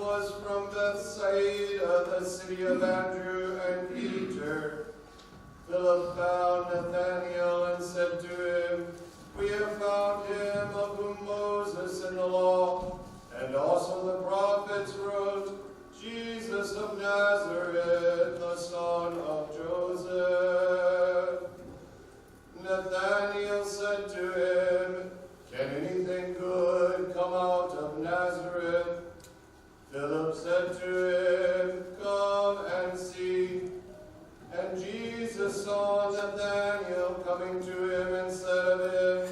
was from Bethsaida, the city of Andrew and Peter. Philip found Nathanael and said to him, "We have found him of whom Moses in the law, and also the prophets wrote, Jesus of Nazareth, the son of Joseph." Nathanael said to him, "Can anything good come out of Nazareth?" Philip said to him, "Come and see." And Jesus saw Nathanael coming to him and said of him,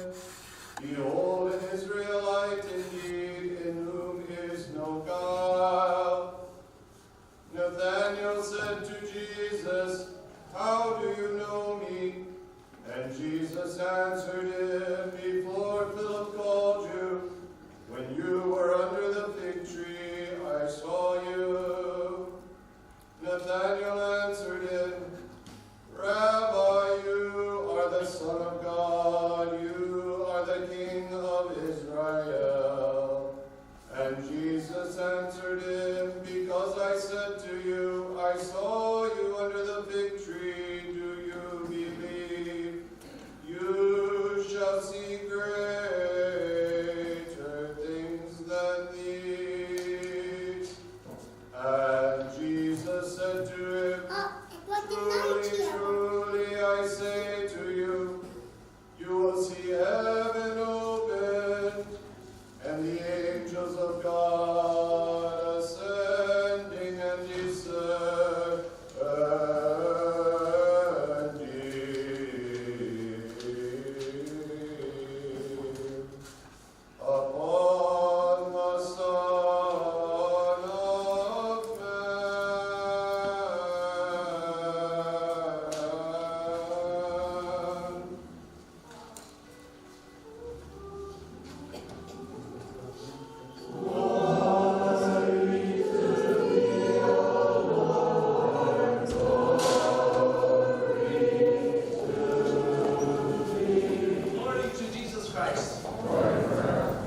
"Behold, an Israelite indeed, in whom is no guile." Nathanael said to Jesus, "How do you know me?" And Jesus answered him, "Before Philip called you, when you were under the fig tree, I saw you." Nathanael answered him, "Rabbi, you are the Son of God, you are the King of Israel." And Jesus answered him, "Because I said to you, I saw you under the fig tree, do you believe? You shall see greater things than these." And Jesus said to him, "Truly, truly, I say to you, you will see heaven opened, and the angels of God ascending and descending upon the Son of Man." Glory to Jesus Christ.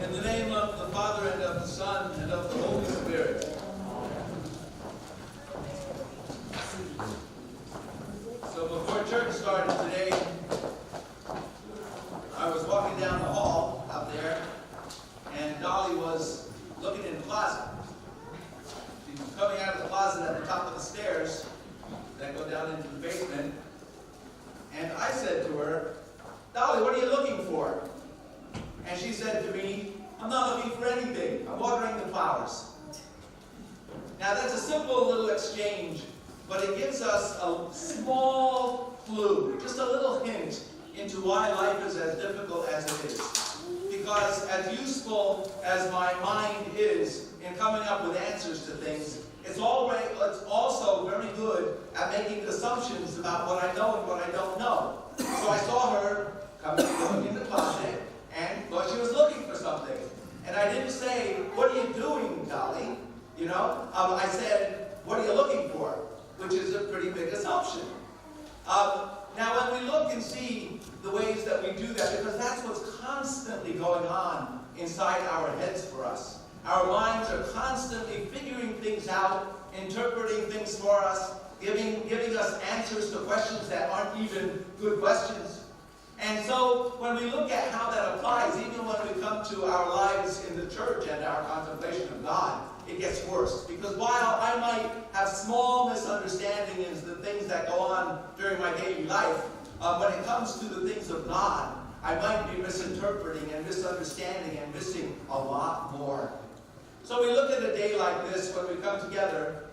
In the name of the Father, and of the Son, and of the Holy Spirit. So before church started today, I was walking down the hall out there, and Dolly was looking in the closet. She was coming out of the closet at the top of the stairs that go down into the basement. And I said to her, "Dolly, what are you looking for?" And she said to me, "I'm not looking for anything. I'm watering the flowers." Now that's a simple little exchange, but it gives us a small clue, just a little hint into why life is as difficult as it is. Because as useful as my mind is in coming up with answers to things, it's also very good at making assumptions about what I know and what I don't know. So I saw her coming in the closet, and thought she was looking for something. And I didn't say, "What are you doing, Dolly?" I said, "What are you looking for?" Which is a pretty big assumption. Now when we look and see the ways that we do that, because that's what's constantly going on inside our heads for us. Our minds are constantly figuring things out, interpreting things for us, giving us answers to questions that aren't even good questions. And so when we look at how that applies, even when we come to our lives in the church and our contemplation of God, it gets worse. Because while I might have small misunderstandings of the things that go on during my daily life, when it comes to the things of God, I might be misinterpreting and misunderstanding and missing a lot more. So we look at a day like this when we come together,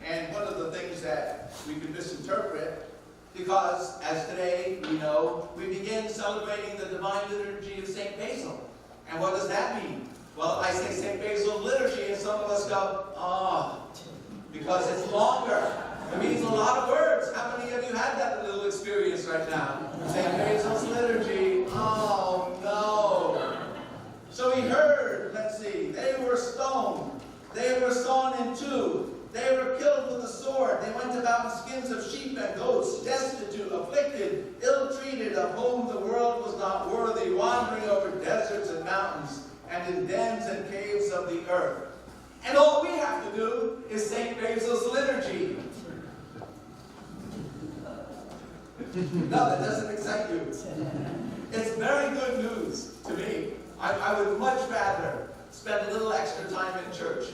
and one of the things that we can misinterpret, because as today we know, we begin celebrating the Divine Liturgy of St. Basil. And what does that mean? Well, I say St. Basil liturgy, and some of us go, because it's longer. It means a lot of words. How many of you had that little experience right now? St. Basil's liturgy. Oh, no. So we heard, let's see, they were stoned. They were sawn in two. They were killed with a sword. They went about in skins of sheep and goats, destitute, afflicted, ill-treated, of whom the world was not worthy, wandering over deserts and mountains, and in dens and caves of the earth. And all we have to do is St. Basil's liturgy. No, that doesn't excite you. It's very good news to me. I would much rather spend a little extra time in church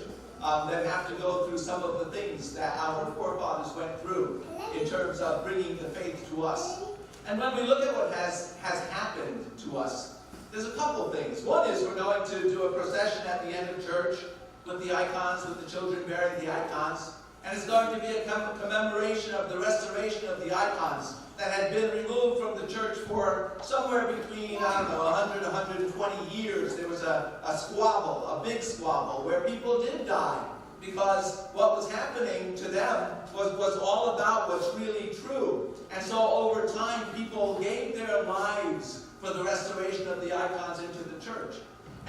than have to go through some of the things that our forefathers went through in terms of bringing the faith to us. And when we look at what has happened to us, there's a couple things. One is we're going to do a procession at the end of church with the icons, with the children bearing the icons. And it's going to be a commemoration of the restoration of the icons that had been removed from the church for somewhere between, 100, 120 years. There was a squabble, a big squabble, where people did die because what was happening to them was all about what's really true. And so over time, people gave their lives for the restoration of the icons into the church.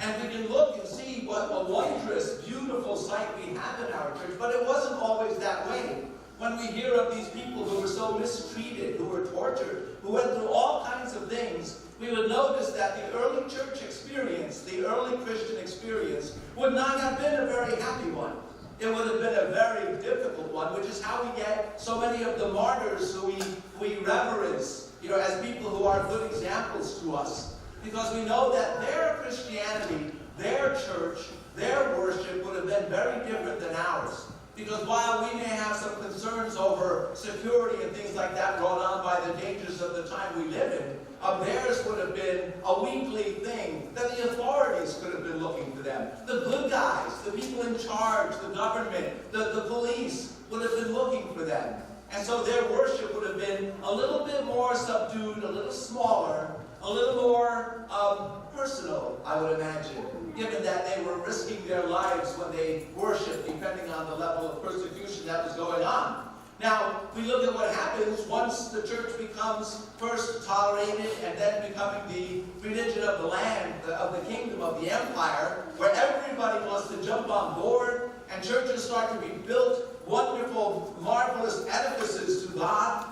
And we can look and see what a wondrous, beautiful sight we have in our church, but it wasn't always that way. When we hear of these people who were so mistreated, who were tortured, who went through all kinds of things, we would notice that the early church experience, the early Christian experience, would not have been a very happy one. It would have been a very difficult one, which is how we get so many of the martyrs who we reverence, as people who are good examples to us. Because we know that their Christianity, their church, their worship would have been very different than ours. Because while we may have some concerns over security and things like that brought on by the dangers of the time we live in, theirs would have been a weekly thing that the authorities could have been looking to them. The good guys, the people in charge, the government, the police would have been looking for them. And so their worship would have been a little bit more subdued, a little smaller, a little more personal, I would imagine, given that they were risking their lives when they worshiped, depending on the level of persecution that was going on. Now, we look at what happens once the church becomes first tolerated and then becoming the religion of the land, of the kingdom, of the empire, where everybody wants to jump on board, and churches start to be built, wonderful, marvelous edifices to God.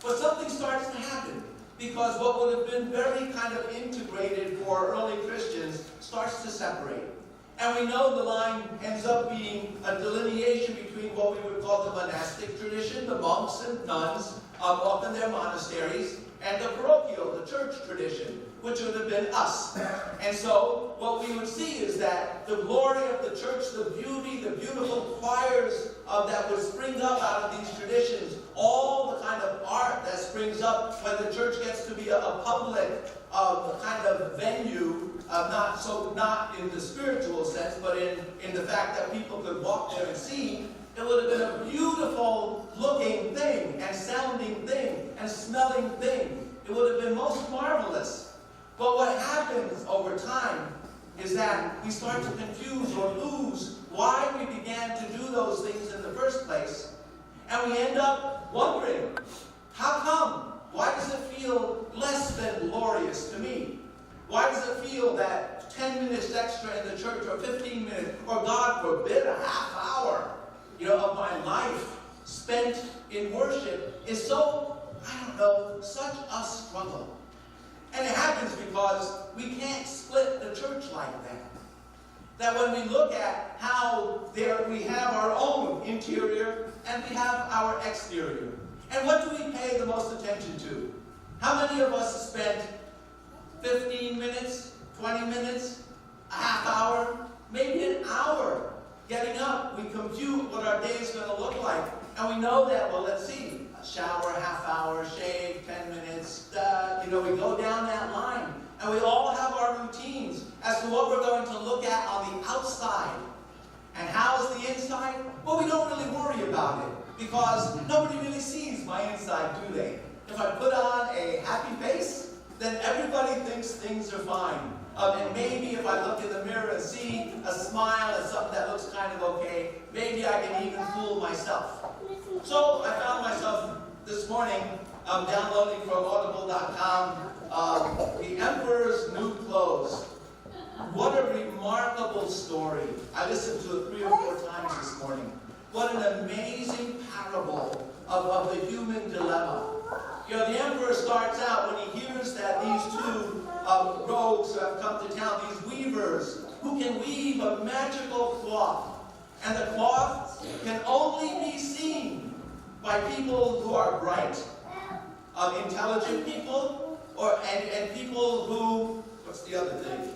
But something starts to happen, because what would have been very kind of integrated for early Christians starts to separate. And we know the line ends up being a delineation between what we would call the monastic tradition, the monks and nuns up in their monasteries, and the parochial, the church tradition, which would have been us. And so what we would see is that the glory of the church, the beauty, the beautiful choirs that would spring up out of these traditions, all the kind of art that springs up when the church gets to be a public kind of venue, not in the spiritual sense, but in the fact that people could walk there and see. It would have been a beautiful looking thing, and sounding thing, and smelling thing. It would have been most marvelous. But what happens over time is that we start to confuse or lose why we began to do those things in the first place. And we end up wondering, how come? Why does it feel less than glorious to me? Why does it feel that 10 minutes extra in the church, or 15 minutes, or God forbid, a half hour, of my life spent in worship is so, such a struggle. And it happens because we can't split the church like that. That when we look at how we have our own interior and we have our exterior. And what do we pay the most attention to? How many of us spent 15 minutes, 20 minutes, a half hour, maybe an hour getting up? We compute what our day is going to look like. And we know that, let's see, a shower, half hour, shave, 10 minutes, we go down that line. And we all have our routines as to what we're going to look at on the outside. And how's the inside? Well, we don't really worry about it, because nobody really sees my inside, do they? If I put on a happy face, then everybody thinks things are fine. And maybe if I look in the mirror and see a smile and something that looks kind of okay, maybe I can even fool myself. So I found myself this morning downloading from audible.com The Emperor's New Clothes. What a remarkable story. I listened to it 3 or 4 times this morning. What an amazing parable of the human dilemma. The emperor starts out when he hears that these 2 rogues have come to town, these weavers, who can weave a magical cloth. And the cloth can only be seen by people who are bright, intelligent people, and people who, what's the other thing?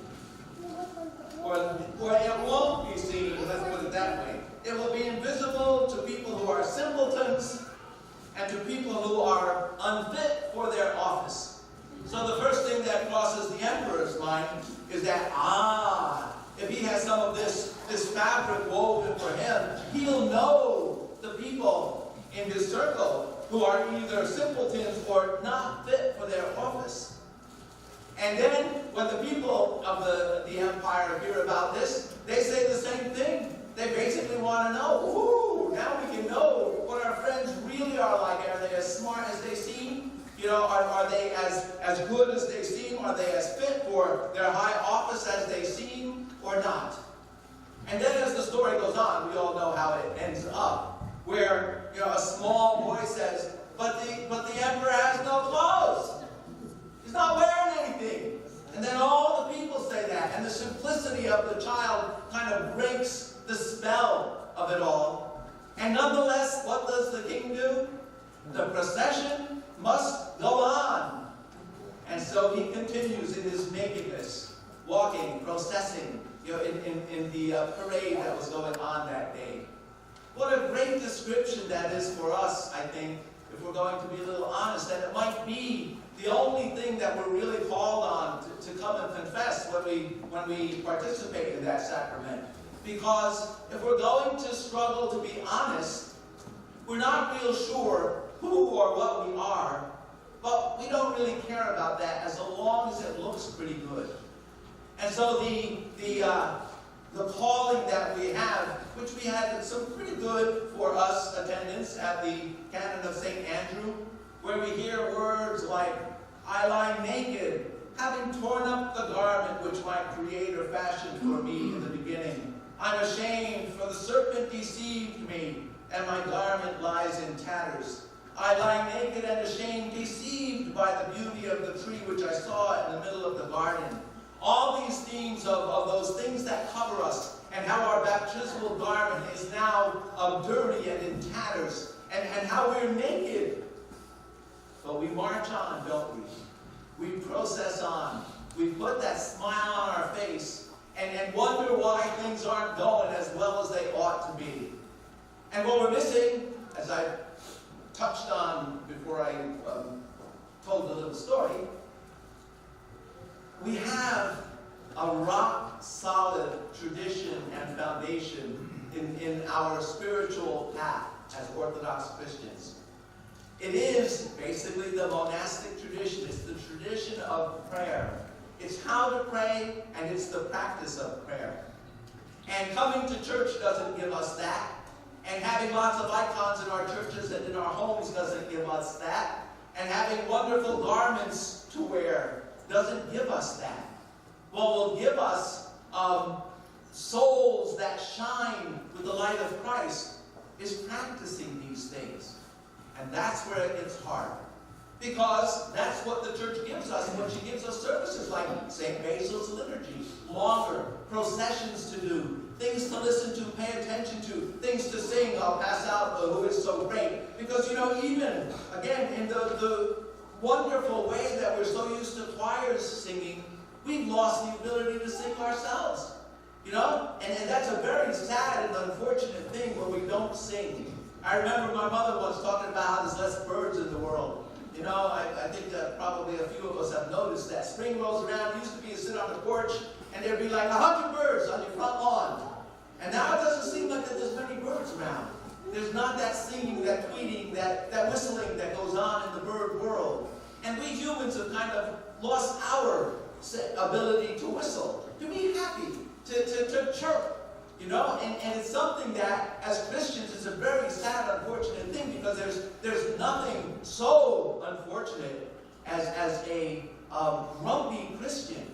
Or it won't be seen, let's put it that way. It will be invisible to people who are simpletons and to people who are unfit for their office. So the first thing that crosses the emperor's mind is that, if he has some of this fabric woven for him, he'll know the people in his circle who are either simpletons or not fit for their office. And then, when the people of the empire hear about this, they say the same thing. They basically want to know, ooh, now we can know what our friends really are like. Are they as smart as they seem? Are they as good as they seem? Are they as fit for their high office as they seem, or not? And then as the story goes on, we all know how it ends up, where a small boy says, but the emperor has no clothes. He's not wearing anything. And then all the people say that, and the simplicity of the child kind of breaks the spell of it all. And nonetheless, what does the king do? The procession must go on. And so he continues in his nakedness, walking, processing, in the parade that was going on that day. What a great description that is for us, I think, if we're going to be a little honest. And it might be the only thing that we're really called on to come and confess when we participate in that sacrament. Because if we're going to struggle to be honest, we're not real sure who or what we are, but we don't really care about that as long as it looks pretty good. And so the calling that we have, which we had some pretty good for us attendance at the Canon of St. Andrew, where we hear words like, I lie naked, having torn up the garment which my Creator fashioned for me in the beginning. I'm ashamed, for the serpent deceived me, and my garment lies in tatters. I lie naked and ashamed, deceived by the beauty of the tree which I saw in the middle of the garden. All these themes of those things that cover us, and how our baptismal garment is now dirty and in tatters, and how we're naked. But we march on, don't we? We process on. We put that smile on our face and wonder why things aren't going as well as they ought to be. And what we're missing, as I touched on before I told the little story, we have a rock-solid tradition and foundation in our spiritual path as Orthodox Christians. It is basically the monastic tradition. It's the tradition of prayer. It's how to pray, and it's the practice of prayer. And coming to church doesn't give us that. And having lots of icons in our churches and in our homes doesn't give us that. And having wonderful garments to wear doesn't give us that. What will give us souls that shine with the light of Christ is practicing these things. And that's where it gets hard. Because that's what the church gives us when she gives us services like St. Basil's liturgy, longer, processions to do, things to listen to, pay attention to, things to sing. I'll pass out who is so great. Because, even, again, in the wonderful way that we're so used to choirs singing, we've lost the ability to sing ourselves. And that's a very sad and unfortunate thing when we don't sing. I remember my mother once talking about how there's less birds in the world. I think that probably a few of us have noticed that. Spring rolls around, it used to be to sit on the porch, and there'd be like 100 birds on your front lawn. And now it doesn't seem like that there's many birds around. There's not that singing, that tweeting, that whistling that goes on in the bird world. And we humans have kind of lost our ability to whistle, to be happy, to chirp. And it's something that, as Christians, is a very sad, unfortunate thing, because there's nothing so unfortunate as a grumpy Christian.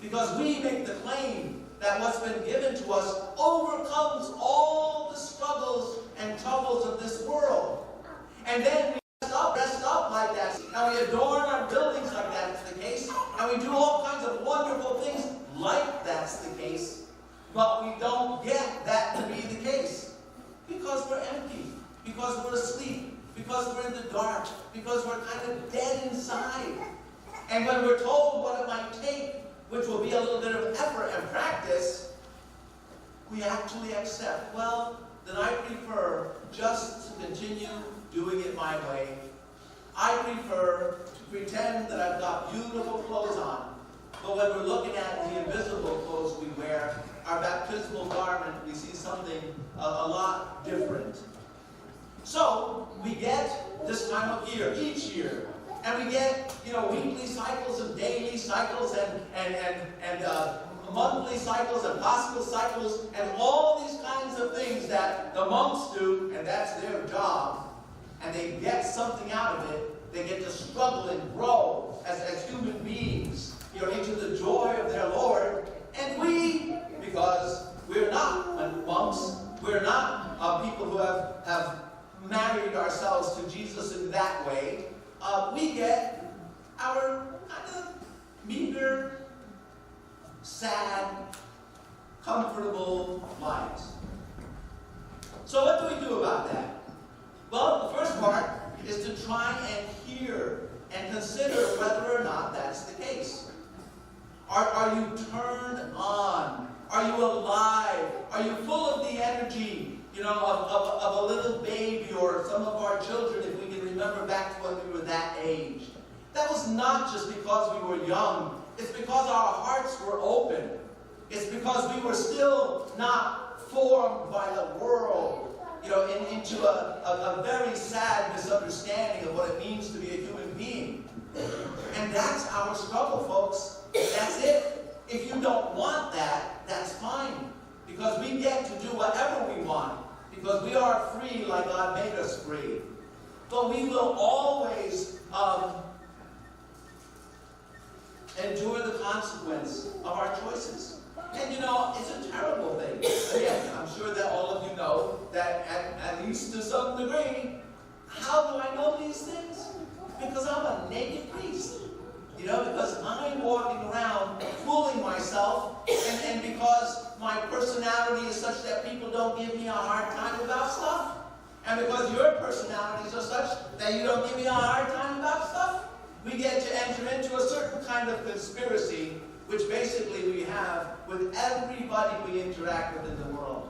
Because we make the claim that what's been given to us overcomes all the struggles and troubles of this world. And then we dress up like that, and we adorn our buildings like that's the case, and we do all kinds of wonderful things like that's the case. But we don't get that to be the because we're asleep, because we're in the dark, because we're kind of dead inside. And when we're told what it might take, which will be a little bit of effort and practice, we actually accept, well, then I prefer just to continue doing it my way. I prefer to pretend that I've got beautiful clothes on, but when we're looking at the invisible clothes we wear, our baptismal garment, we see something a lot different. So, we get this time of year, each year, and we get, weekly cycles and daily cycles and monthly cycles and gospel cycles and all these kinds of things that the monks do, and that's their job. And they get something out of it. They get to struggle and grow as human beings, into the joy of their Lord. And we, because we're not monks, we're not people who have married ourselves to Jesus in that way, we get our kind of meager, sad, comfortable lives. So what do we do about that? Well, the first part is to try and hear and consider whether or not that's the case. Are you turned on? Are you alive? Are you full of the energy, of a little baby or some of our children, if we can remember back to when we were that age? That was not just because we were young. It's because our hearts were open. It's because we were still not formed by the world, into a very sad misunderstanding of what it means to be a human being. And that's our struggle, folks. That's it. If you don't want that, that's fine. Because we get to do whatever we want. Because we are free like God made us free. But we will always endure the consequence of our choices. And it's a terrible thing. Again, I'm sure that all of you know that at least to some degree, how do I know these things? Because I'm a naked priest. Because I'm walking around fooling myself, and because my personality is such that people don't give me a hard time about stuff, and because your personalities are such that you don't give me a hard time about stuff, we get to enter into a certain kind of conspiracy, which basically we have with everybody we interact with in the world.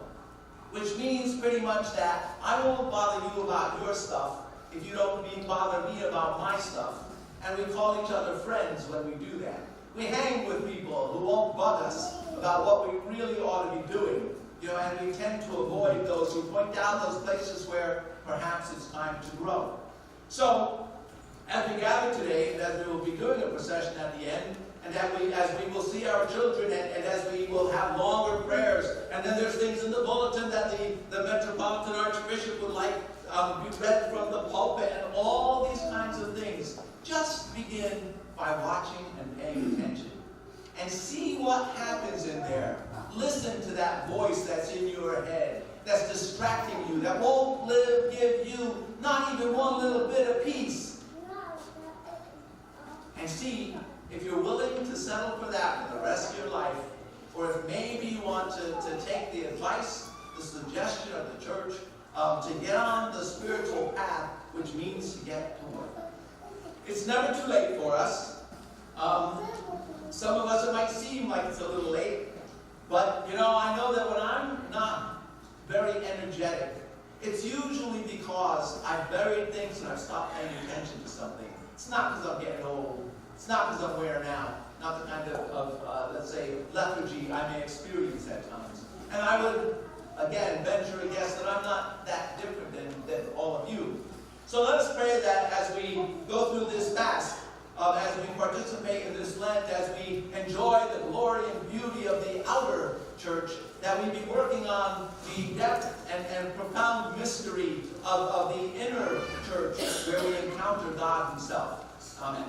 Which means pretty much that I won't bother you about your stuff if you don't bother me about my stuff. And we call each other friends when we do that. We hang with people who won't bug us about what we really ought to be doing. And we tend to avoid those who point out those places where perhaps it's time to grow. So, as we gather today, as we will be doing a procession at the end, and as we will see our children, and as we will have longer prayers, and then there's things in the bulletin that the Metropolitan Archbishop would like be read from the pulpit, and all these kinds of things. Just begin by watching and paying attention. And see what happens in there. Listen to that voice that's in your head, that's distracting you, that won't give you not even one little bit of peace. And see if you're willing to settle for that for the rest of your life, or if maybe you want to take the advice, the suggestion of the church, to get on the spiritual path, which means to get to work. It's never too late for us. Some of us, it might seem like it's a little late, but I know that when I'm not very energetic, it's usually because I've buried things and I've stopped paying attention to something. It's not because I'm getting old. It's not because I'm wearing out. Not the kind of let's say, lethargy I may experience at times. And I would, again, venture a guess that I'm not that different than all of you. So let us pray that as we go through this fast, as we participate in this Lent, as we enjoy the glory and beauty of the outer church, that we be working on the depth and profound mystery of the inner church, where we encounter God Himself. Amen.